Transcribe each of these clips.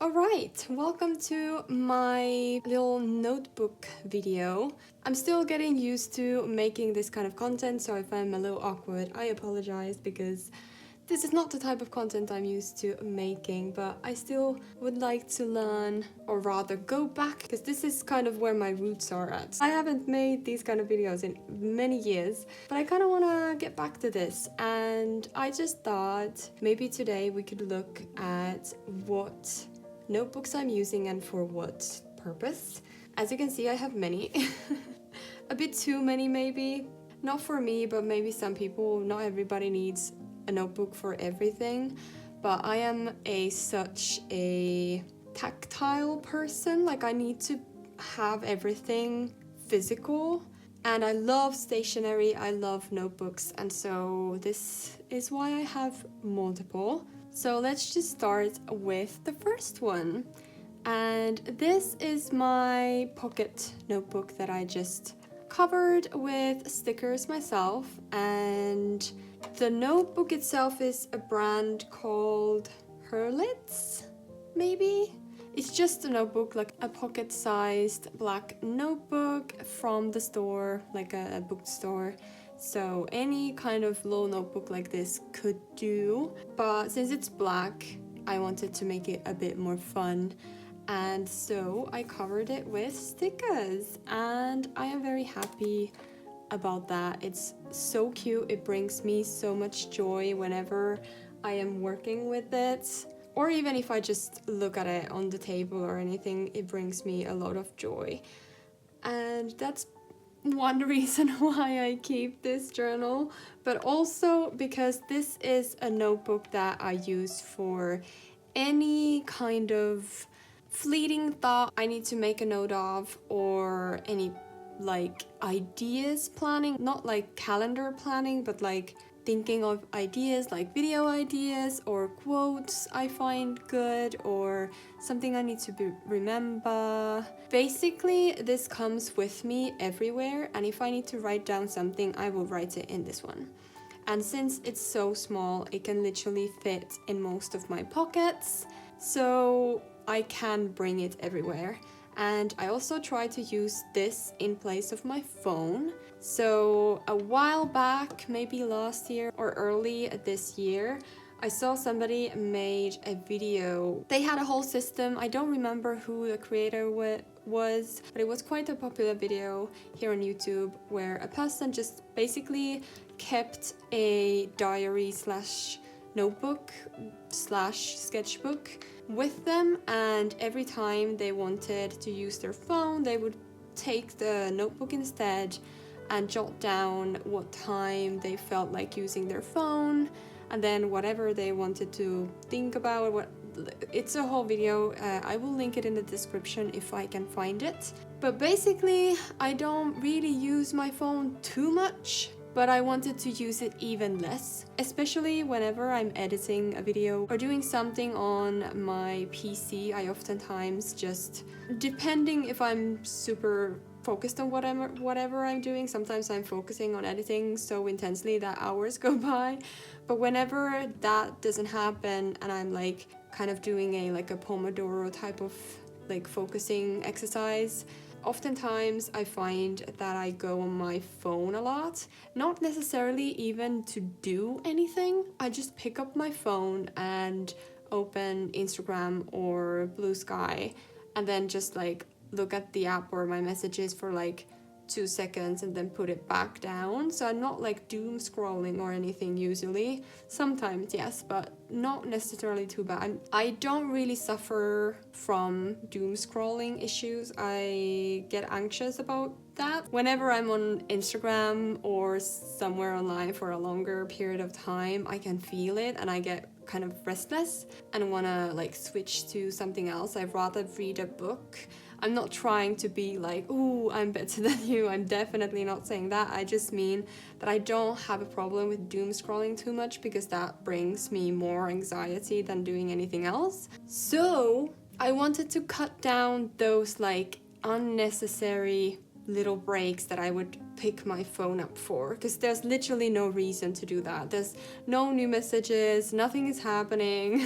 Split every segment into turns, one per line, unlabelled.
Alright, welcome to my little notebook video. I'm still getting used to making this kind of content, so if I'm a little awkward, I apologize because this is not the type of content I'm used to making, but I still would like to learn, or rather go back, because this is kind of where my roots are at. I haven't made these kind of videos in many years, but I kind of want to get back to this, and I just thought maybe today we could look at what notebooks I'm using and for what purpose. As you can see, I have many. A bit too many maybe. Not for me, but maybe some people. Not everybody needs a notebook for everything. But I am such a tactile person. Like I need to have everything physical. And I love stationery, I love notebooks. And so this is why I have multiple. So let's just start with the first one. And this is my pocket notebook that I just covered with stickers myself. And the notebook itself is a brand called Hurlitz, maybe? It's just a notebook, like a pocket-sized black notebook from the store, like a bookstore. So any kind of low notebook like this could do, but since it's black, I wanted to make it a bit more fun. And so I covered it with stickers, and I am very happy about that. It's so cute. It brings me so much joy whenever I am working with it. Or even if I just look at it on the table or anything, it brings me a lot of joy. And that's one reason why I keep this journal, but also because this is a notebook that I use for any kind of fleeting thought I need to make a note of, or any like ideas planning, not like calendar planning, but like thinking of ideas like video ideas or quotes I find good or something I need to remember. Basically, this comes with me everywhere, and if I need to write down something, I will write it in this one. And since it's so small, it can literally fit in most of my pockets, so I can bring it everywhere. And I also try to use this in place of my phone. So a while back, maybe last year or early this year, I saw somebody made a video. They had a whole system. I don't remember who the creator was, but it was quite a popular video here on YouTube where a person just basically kept a diary slash notebook slash sketchbook with them, and every time they wanted to use their phone, they would take the notebook instead and jot down what time they felt like using their phone, and then whatever they wanted to think about. It's a whole video. I will link it in the description if I can find it. But basically, I don't really use my phone too much, but I wanted to use it even less, especially whenever I'm editing a video or doing something on my PC. I oftentimes just, depending if I'm super focused on whatever I'm doing, sometimes I'm focusing on editing so intensely that hours go by. But whenever that doesn't happen and I'm like kind of doing a Pomodoro type of like focusing exercise, oftentimes I find that I go on my phone a lot, not necessarily even to do anything. I just pick up my phone and open Instagram or Blue Sky and then just like look at the app or my messages for like 2 seconds and then put it back down. So I'm not like doom scrolling or anything usually. Sometimes yes, but not necessarily too bad. I don't really suffer from doom scrolling issues. I get anxious about that. Whenever I'm on Instagram or somewhere online for a longer period of time, I can feel it and I get kind of restless and want to like switch to something else. I'd rather read a book. I'm not trying to be like, ooh, I'm better than you. I'm definitely not saying that. I just mean that I don't have a problem with doom scrolling too much because that brings me more anxiety than doing anything else. So I wanted to cut down those like unnecessary little breaks that I would pick my phone up for, because there's literally no reason to do that. There's no new messages, nothing is happening,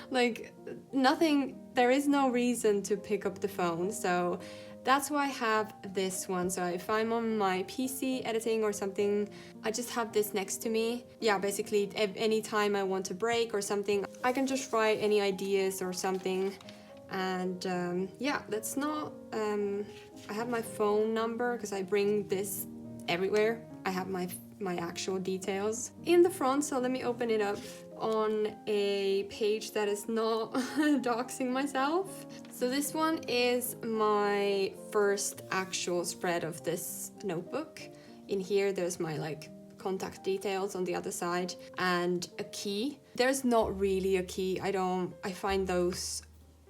like nothing there is no reason to pick up the phone, so that's why I have this one. So if I'm on my PC editing or something, I just have this next to me. Yeah, basically anytime I want a break or something, I can just write any ideas or something. And yeah, that's not, I have my phone number because I bring this everywhere. I have my actual details in the front, so let me open it up on a page that is not doxing myself. So this one is my first actual spread of this notebook. In here there's my like contact details on the other side and a key. There's not really a key. I find those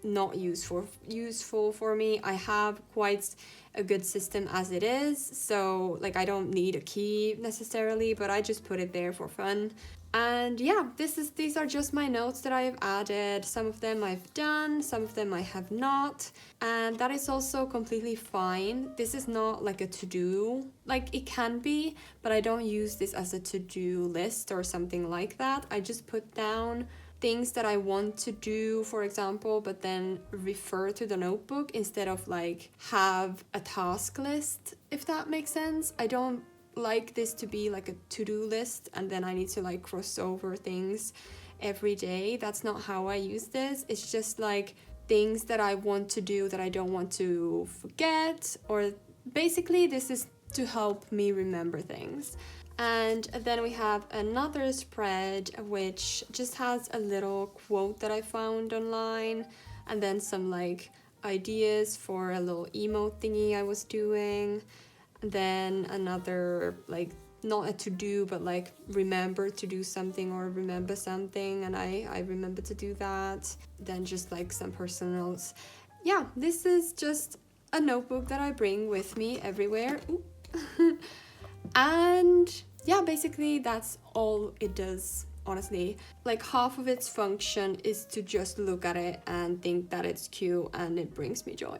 not useful for me. I have quite a good system as it is, so like I don't need a key necessarily, but I just put it there for fun. And yeah, these are just my notes that I have added. Some of them I've done, some of them I have not, and that is also completely fine. This is not like a to-do, like it can be, but I don't use this as a to-do list or something like that. I just put down things that I want to do, for example, but then refer to the notebook instead of like have a task list, if that makes sense. I don't like this to be like a to-do list and then I need to like cross over things every day. That's not how I use this. It's just like things that I want to do that I don't want to forget, or basically this is to help me remember things. And then we have another spread which just has a little quote that I found online, and then some like ideas for a little emote thingy I was doing. And then another like not a to-do but like remember to do something or remember something, and I remember to do that. Then just like some personals. Yeah, this is just a notebook that I bring with me everywhere. And yeah, basically that's all it does, honestly. Like half of its function is to just look at it and think that it's cute and it brings me joy.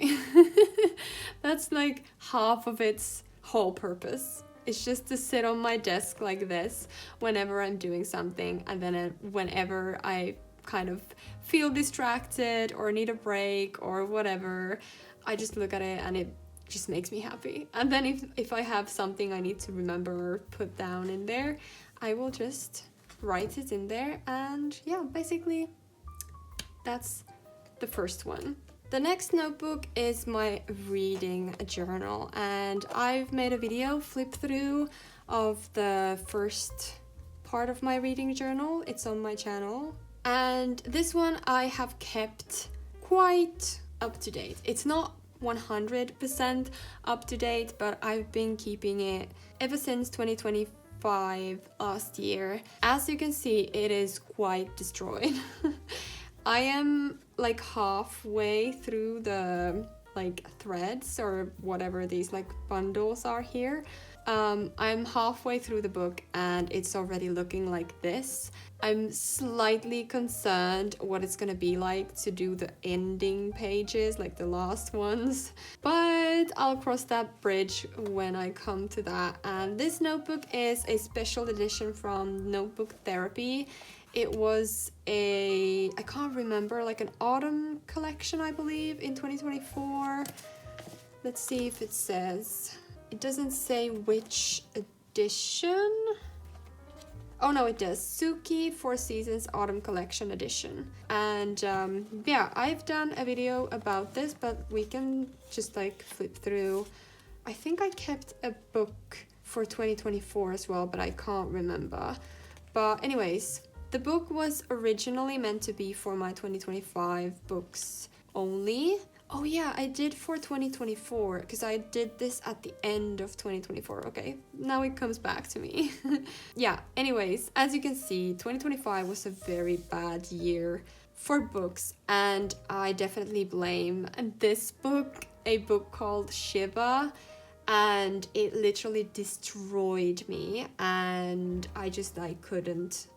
That's like half of its whole purpose. It's just to sit on my desk like this whenever I'm doing something, and then whenever I kind of feel distracted or need a break or whatever, I just look at it and it just makes me happy. And then if I have something I need to remember or put down in there, I will just write it in there. And yeah, basically that's the first one. The next notebook is my reading journal, and I've made a video flip through of the first part of my reading journal. It's on my channel, and this one I have kept quite up to date. It's not 100% up to date, but I've been keeping it ever since 2025 last year. As you can see, it is quite destroyed. I am like halfway through the like threads or whatever these like bundles are here. I'm halfway through the book and it's already looking like this. I'm slightly concerned what it's gonna be like to do the ending pages, like the last ones, but I'll cross that bridge when I come to that. And this notebook is a special edition from Notebook Therapy. It was I can't remember, like an autumn collection, I believe, in 2024. Let's see if it says. It doesn't say which edition. Oh no, it does. Suki 4 Seasons Autumn Collection Edition. And yeah, I've done a video about this, but we can just like flip through. I think I kept a book for 2024 as well, but I can't remember. But anyways, the book was originally meant to be for my 2025 books only. Oh yeah, I did for 2024 because I did this at the end of 2024. Okay, now it comes back to me. Yeah, anyways, as you can see, 2025 was a very bad year for books, and I definitely blame this book, a book called Shiva, and it literally destroyed me, and I couldn't.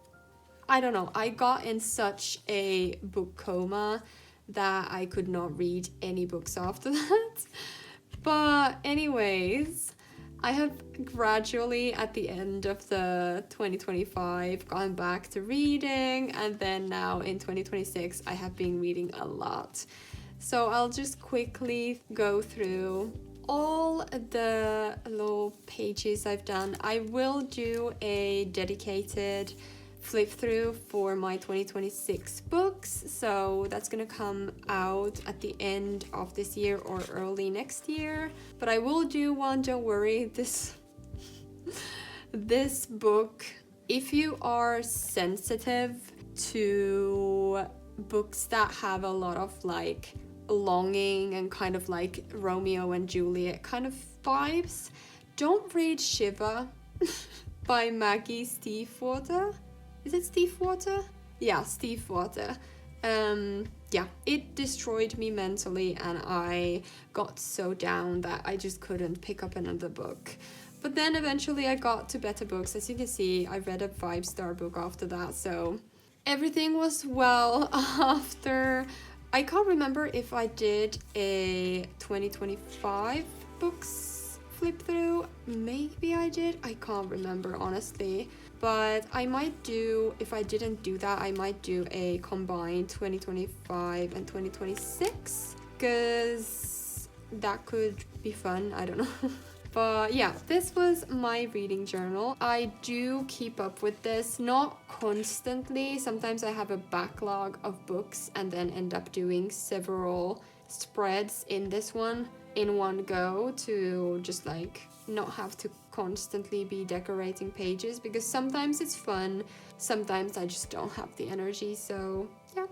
I don't know, I got in such a book coma that I could not read any books after that. But anyways, I have gradually at the end of the 2025 gone back to reading, and then now in 2026 I have been reading a lot. So I'll just quickly go through all the little pages I've done. I will do a dedicated flip through for my 2026 books, so that's gonna come out at the end of this year or early next year. But I will do one, don't worry. This book, if you are sensitive to books that have a lot of like longing and kind of like Romeo and Juliet kind of vibes, don't read Shiva by Maggie Stiefvater. Is it Stiefvater? Yeah, Stiefvater. Yeah, it destroyed me mentally, and I got so down that I just couldn't pick up another book. But then eventually I got to better books. As you can see, I read a 5-star book after that, so everything was well after. I can't remember if I did a 2025 books flip through. Maybe I did. I can't remember, honestly. But I might do, if I didn't do that, I might do a combined 2025 and 2026, because that could be fun. I don't know. But yeah, this was my reading journal. I do keep up with this, not constantly. Sometimes I have a backlog of books and then end up doing several spreads in this one in one go to just like not have to constantly be decorating pages, because sometimes it's fun, sometimes I just don't have the energy. So yeah.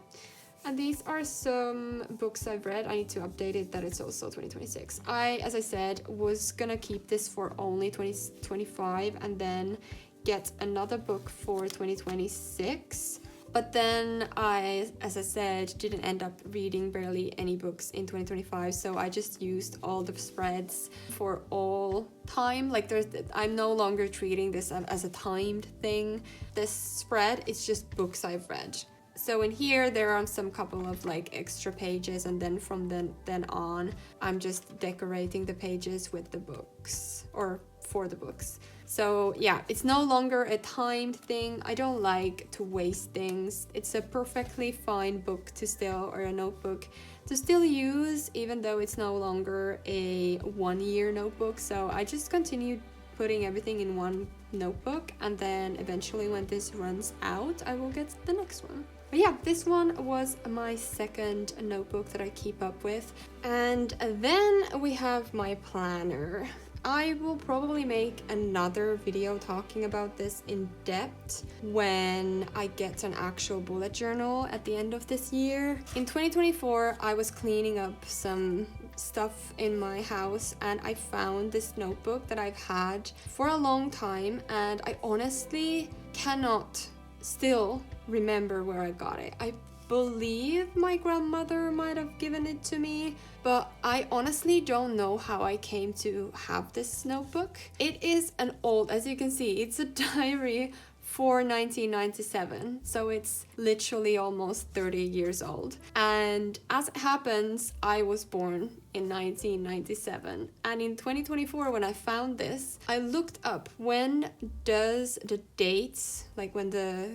And these are some books I've read. I need to update it that it's also 2026. As I said, was gonna keep this for only 2025 and then get another book for 2026. But then as I said, didn't end up reading barely any books in 2025. So I just used all the spreads for all time. Like I'm no longer treating this as a timed thing. This spread is just books I've read. So in here there are some couple of like extra pages, and then from then on I'm just decorating the pages with the books or for the books. So yeah, it's no longer a timed thing. I don't like to waste things. It's a perfectly fine book to still, or a notebook to still use, even though it's no longer a 1-year notebook. So I just continued putting everything in one notebook, and then eventually when this runs out I will get the next one. But yeah, this one was my second notebook that I keep up with. And then we have my planner. I will probably make another video talking about this in depth when I get an actual bullet journal at the end of this year. In 2024, I was cleaning up some stuff in my house and I found this notebook that I've had for a long time, and I honestly cannot still remember where I got it. I believe my grandmother might have given it to me, but I honestly don't know how I came to have this notebook. It is an old, as you can see, it's a diary for 1997, so it's literally almost 30 years old. And as it happens, I was born in 1997, and in 2024 when I found this, I looked up when does the dates, like when the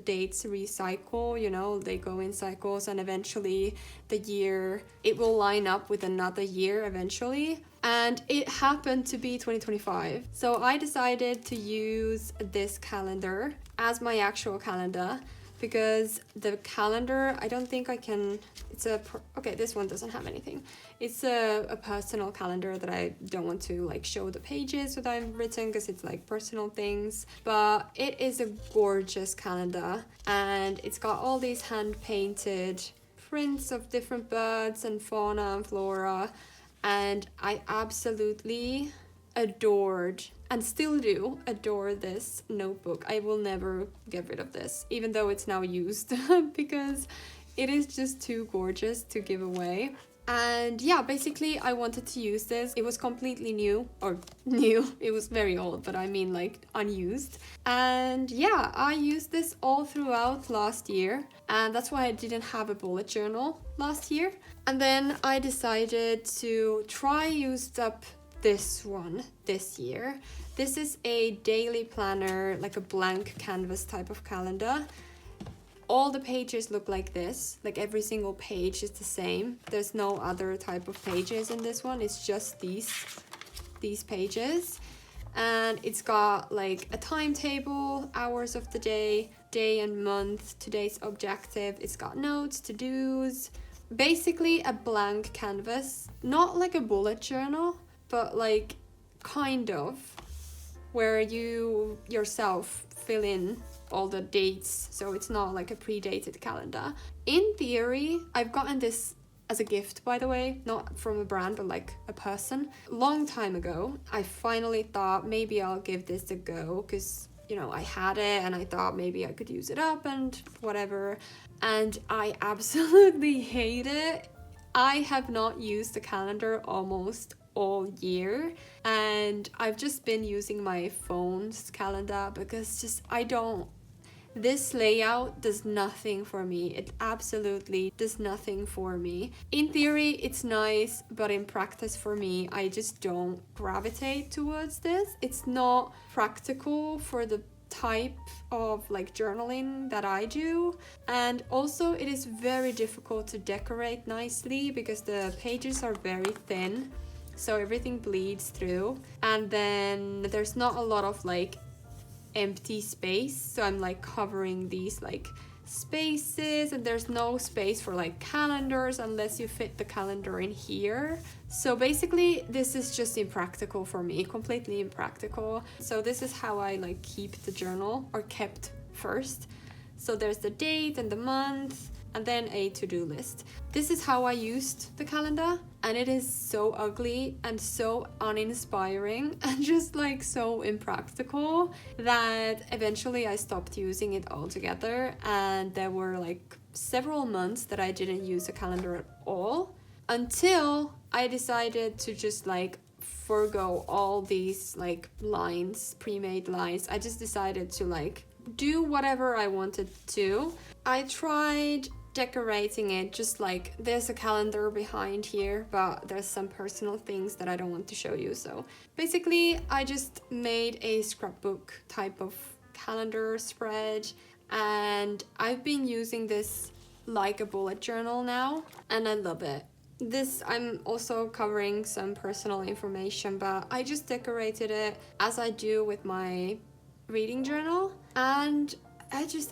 dates recycle, you know, they go in cycles, and eventually the year, it will line up with another year eventually. And it happened to be 2025. So I decided to use this calendar as my actual calendar, because the calendar, I don't think I can, okay, this one doesn't have anything. It's a personal calendar that I don't want to like show the pages that I've written, because it's like personal things, but it is a gorgeous calendar, and it's got all these hand painted prints of different birds and fauna and flora, and I absolutely adored, and still do adore, this notebook. I will never get rid of this, even though it's now used, because it is just too gorgeous to give away. And yeah, basically I wanted to use this. It was completely new, it was very old, but I mean like unused. And yeah, I used this all throughout last year, and that's why I didn't have a bullet journal last year. And then I decided to try use up this one this year. This is a daily planner, like a blank canvas type of calendar. All the pages look like this, like every single page is the same. There's no other type of pages in this one, it's just these pages. And it's got like a timetable, hours of the day, day and month, today's objective. It's got notes, to-dos, basically a blank canvas. Not like a bullet journal, but like kind of, where you yourself fill in all the dates, so it's not like a predated calendar. In theory, I've gotten this as a gift, by the way, not from a brand, but like a person. Long time ago, I finally thought maybe I'll give this a go, because, you know, I had it and I thought maybe I could use it up and whatever. And I absolutely hate it. I have not used the calendar almost all year, and I've just been using my phone's calendar because just this layout does nothing for me. It absolutely does nothing for me. In theory, it's nice, but in practice for me, I just don't gravitate towards this. It's not practical for the type of like journaling that I do, and also it is very difficult to decorate nicely because the pages are very thin, so everything bleeds through, and then there's not a lot of like empty space, so I'm like covering these like spaces, and there's no space for like calendars unless you fit the calendar in here. So basically this is just impractical for me, completely impractical. So this is how I like keep the journal, or kept first. So there's the date and the month, and then a to-do list. This is how I used the calendar, and it is so ugly and so uninspiring and just like so impractical that eventually I stopped using it altogether. And there were like several months that I didn't use a calendar at all, until I decided to just like forgo all these like lines, pre-made lines. I just decided to like do whatever I wanted to. I tried decorating it, just like there's a calendar behind here, but there's some personal things that I don't want to show you. So basically I just made a scrapbook type of calendar spread, and I've been using this like a bullet journal now, and I love it. This, I'm also covering some personal information, but I just decorated it as I do with my reading journal, and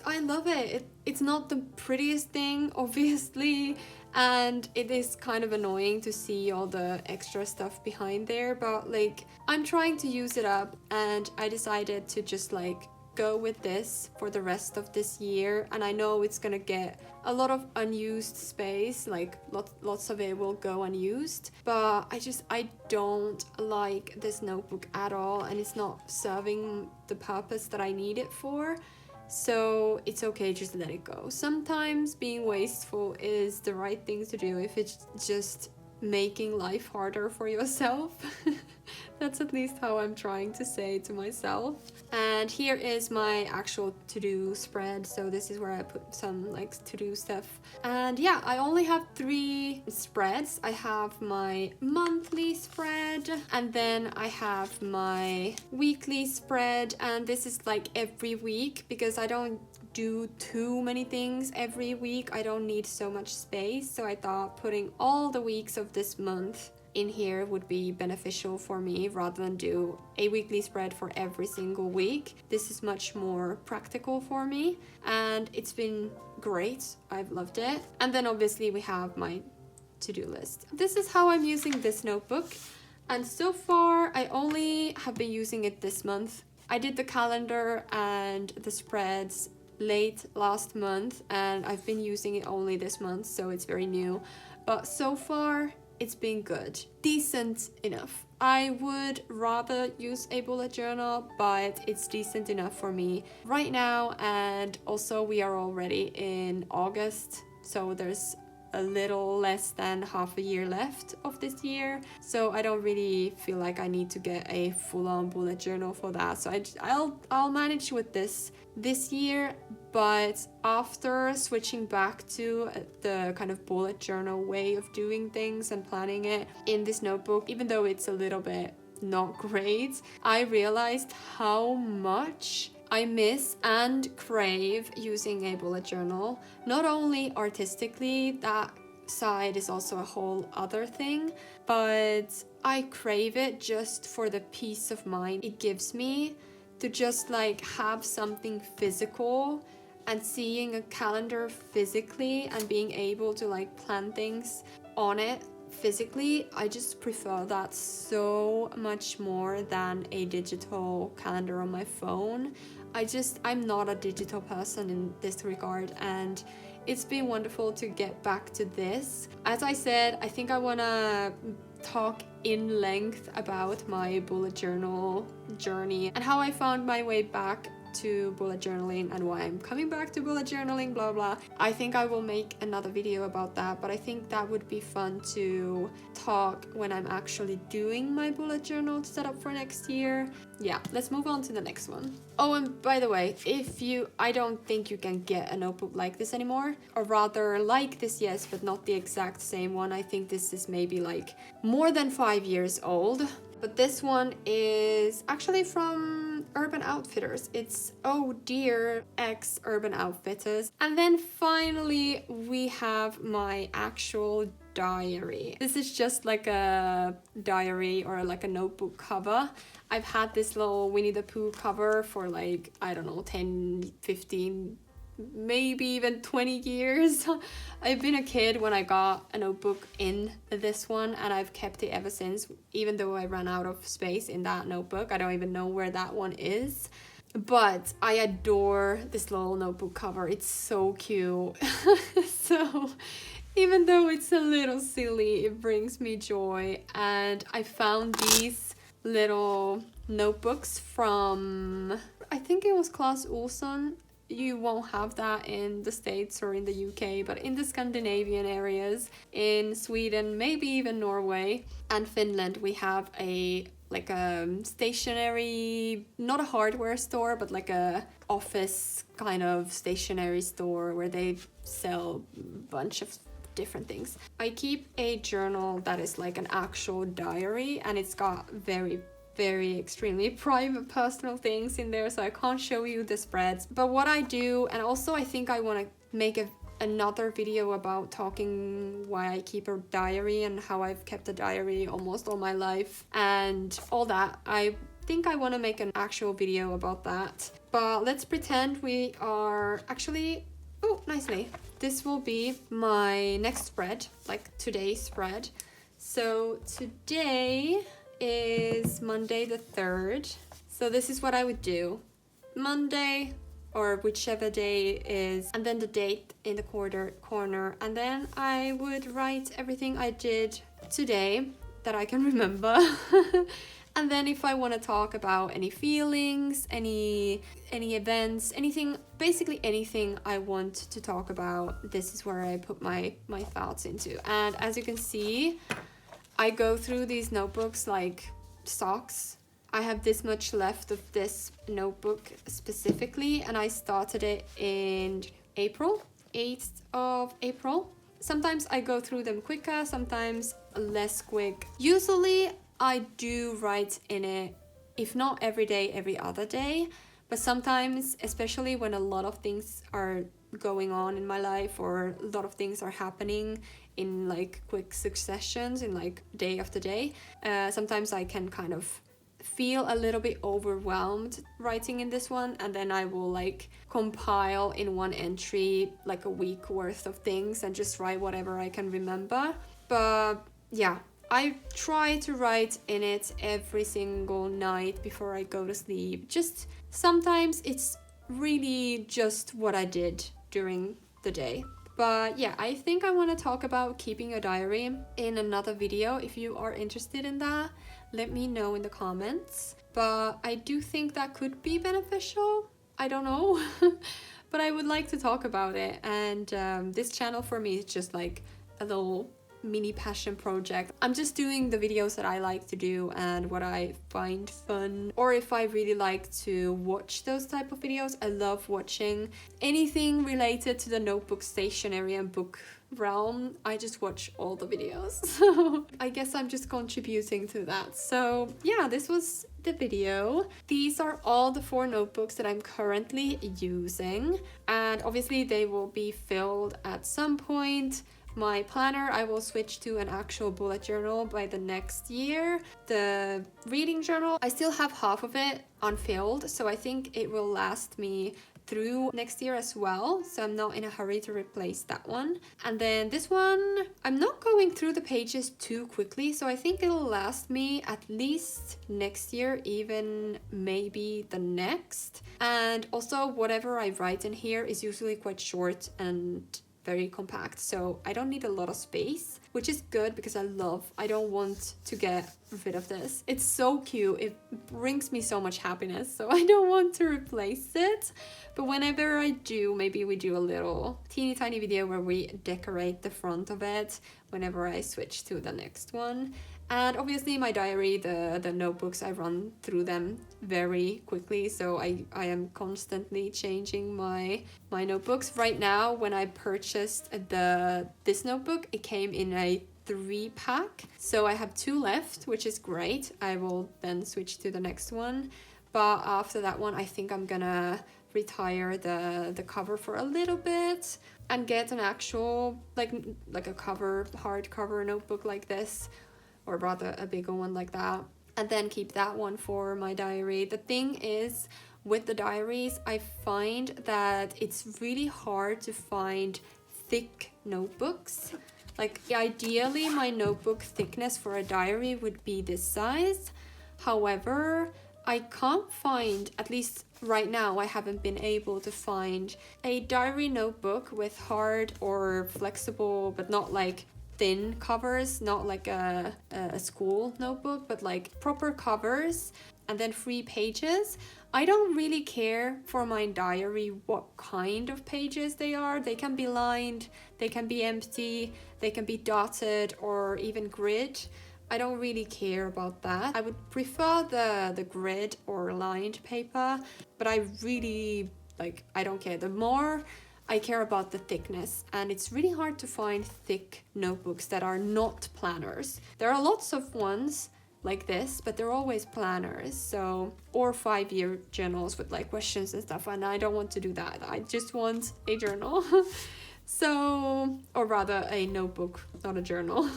I love it. It's not the prettiest thing, obviously, and it is kind of annoying to see all the extra stuff behind there, but like I'm trying to use it up, and I decided to just like go with this for the rest of this year. And I know it's gonna get a lot of unused space, like lots of it will go unused, but I don't like this notebook at all, and it's not serving the purpose that I need it for. So it's okay, just let it go. Sometimes being wasteful is the right thing to do if it's just making life harder for yourself. That's at least how I'm trying to say to myself. And here is my actual to-do spread. So this is where I put some like to-do stuff. And yeah, I only have 3 spreads. I have my monthly spread, and then I have my weekly spread, and this is like every week because I don't do too many things every week. I don't need so much space, so I thought putting all the weeks of this month in here would be beneficial for me rather than do a weekly spread for every single week. This is much more practical for me, and it's been great. I've loved it. And then obviously we have my to-do list. This is how I'm using this notebook, and so far I only have been using it this month. I did the calendar and the spreads late last month, and I've been using it only this month, so it's very new, but so far it's been good, decent enough. I would rather use a bullet journal, but it's decent enough for me right now. And also we are already in August, so there's a little less than half a year left of this year, so I don't really feel like I need to get a full-on bullet journal for that. So I'll manage with this year, but after switching back to the kind of bullet journal way of doing things and planning it in this notebook, even though it's a little bit not great, I realized how much I miss and crave using a bullet journal. Not only artistically, that side is also a whole other thing, but I crave it just for the peace of mind it gives me to just like have something physical, and seeing a calendar physically and being able to like plan things on it physically. I just prefer that so much more than a digital calendar on my phone. I'm not a digital person in this regard, and it's been wonderful to get back to this. As I said, I think I want to talk in length about my bullet journal journey and how I found my way back to bullet journaling and why I'm coming back to bullet journaling, blah blah. I think I will make another video about that, but I think that would be fun to talk when I'm actually doing my bullet journal setup for next year. Yeah, let's move on to the next one. Oh, and by the way, I don't think you can get a notebook like this anymore, or rather like this, yes, but not the exact same one. I think this is maybe like more than 5 years old. But this one is actually from Urban Outfitters. It's Oh Dear X Urban Outfitters. And then finally we have my actual diary. This is just like a diary or like a notebook cover. I've had this little Winnie the Pooh cover for like, I don't know, 10, 15, maybe even 20 years. I've been a kid when I got a notebook in this one, and I've kept it ever since, even though I ran out of space in that notebook. I don't even know where that one is, but I adore this little notebook cover. It's so cute. So even though it's a little silly, it brings me joy. And I found these little notebooks from, I think it was Clas Ohlson. You won't have that in the States or in the UK, but in the Scandinavian areas, in Sweden, maybe even Norway and Finland, we have a stationery, not a hardware store, but like a office kind of stationery store where they sell a bunch of different things. I keep a journal that is like an actual diary, and it's got very extremely private personal things in there, so I can't show you the spreads. But what I do, and also I think I want to make another video about talking why I keep a diary and how I've kept a diary almost all my life and all that. I think I want to make an actual video about that. But let's pretend we are actually, oh, nicely. This will be my next spread, like today's spread. So today is Monday the 3rd. So this is what I would do. Monday, or whichever day is, and then the date in the corner, and then I would write everything I did today that I can remember. And then if I want to talk about any feelings, any events, anything, basically anything I want to talk about, this is where I put my thoughts into. And as you can see, I go through these notebooks like socks. I have this much left of this notebook specifically, and I started it in April, 8th of April. Sometimes I go through them quicker, sometimes less quick. Usually I do write in it, if not every day, every other day. But sometimes, especially when a lot of things are going on in my life or a lot of things are happening in like quick successions, in like day after day, sometimes I can kind of feel a little bit overwhelmed writing in this one, and then I will like compile in one entry like a week worth of things and just write whatever I can remember. But yeah, I try to write in it every single night before I go to sleep. Just sometimes it's really just what I did during the day. But yeah, I think I want to talk about keeping a diary in another video. If you are interested in that, let me know in the comments. But I do think that could be beneficial. I don't know. But I would like to talk about it. And this channel for me is just like a little mini passion project. I'm just doing the videos that I like to do and what I find fun, or if I really like to watch those type of videos. I love watching anything related to the notebook stationery and book realm, I just watch all the videos. So I guess I'm just contributing to that. So yeah, this was the video. These are all the 4 notebooks that I'm currently using, and obviously they will be filled at some point. My planner, I will switch to an actual bullet journal by the next year. The reading journal, I still have half of it unfilled, so I think it will last me through next year as well, so I'm not in a hurry to replace that one. And then this one, I'm not going through the pages too quickly, so I think it'll last me at least next year, even maybe the next. And also whatever I write in here is usually quite short and very compact, so I don't need a lot of space, which is good because I don't want to get rid of this. It's so cute, it brings me so much happiness, so I don't want to replace it. But whenever I do, maybe we do a little teeny tiny video where we decorate the front of it whenever I switch to the next one. And obviously my diary, the notebooks, I run through them very quickly, so I am constantly changing my notebooks. Right now, when I purchased this notebook, it came in a 3-pack, so I have 2 left, which is great. I will then switch to the next one, but after that one I think I'm gonna retire the cover for a little bit and get an actual like a hardcover notebook like this, or rather a bigger one like that, and then keep that one for my diary. The thing is, with the diaries, I find that it's really hard to find thick notebooks. Like, ideally, my notebook thickness for a diary would be this size. However, I can't find, at least right now, I haven't been able to find a diary notebook with hard or flexible, but not like thin covers, not like a school notebook, but like proper covers and then 3 pages. I don't really care for my diary what kind of pages they are. They can be lined, they can be empty, they can be dotted or even grid. I don't really care about that. I would prefer the grid or lined paper, but I really I don't care. The more I care about the thickness, and it's really hard to find thick notebooks that are not planners. There are lots of ones like this, but they're always planners, so, or 5-year journals with like questions and stuff, and I don't want to do that. I just want a journal. So, or rather a notebook, not a journal.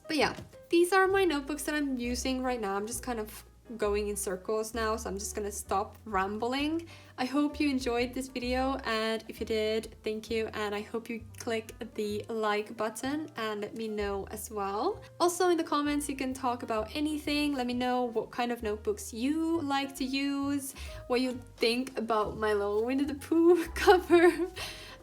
But yeah, these are my notebooks that I'm using right now. I'm just kind of going in circles now, so I'm just gonna stop rambling. I hope you enjoyed this video, and if you did, thank you, and I hope you click the like button and let me know as well. Also in the comments you can talk about anything. Let me know what kind of notebooks you like to use, what you think about my little Winnie the Pooh cover,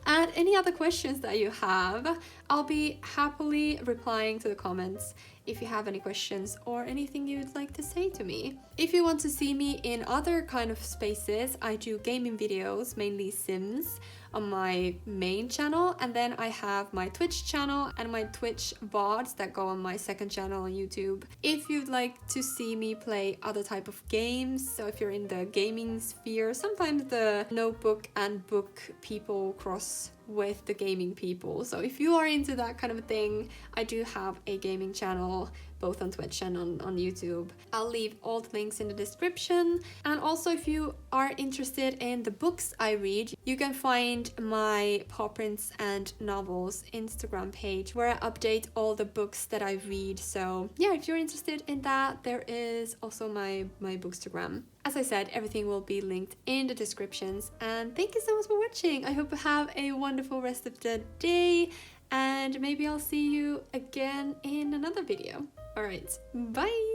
and any other questions that you have. I'll be happily replying to the comments if you have any questions or anything you'd like to say to me. If you want to see me in other kind of spaces, I do gaming videos, mainly Sims, on my main channel, and then I have my Twitch channel and my Twitch VODs that go on my second channel on YouTube. If you'd like to see me play other type of games, so if you're in the gaming sphere, sometimes the notebook and book people cross with the gaming people. So if you are into that kind of a thing, I do have a gaming channel both on Twitch and on YouTube. I'll leave all the links in the description. And also, if you are interested in the books I read, you can find my Paw Prints and Novels Instagram page where I update all the books that I read. So yeah, if you're interested in that, there is also my Bookstagram. As I said, everything will be linked in the descriptions. And thank you so much for watching. I hope you have a wonderful rest of the day, and maybe I'll see you again in another video. All right, bye.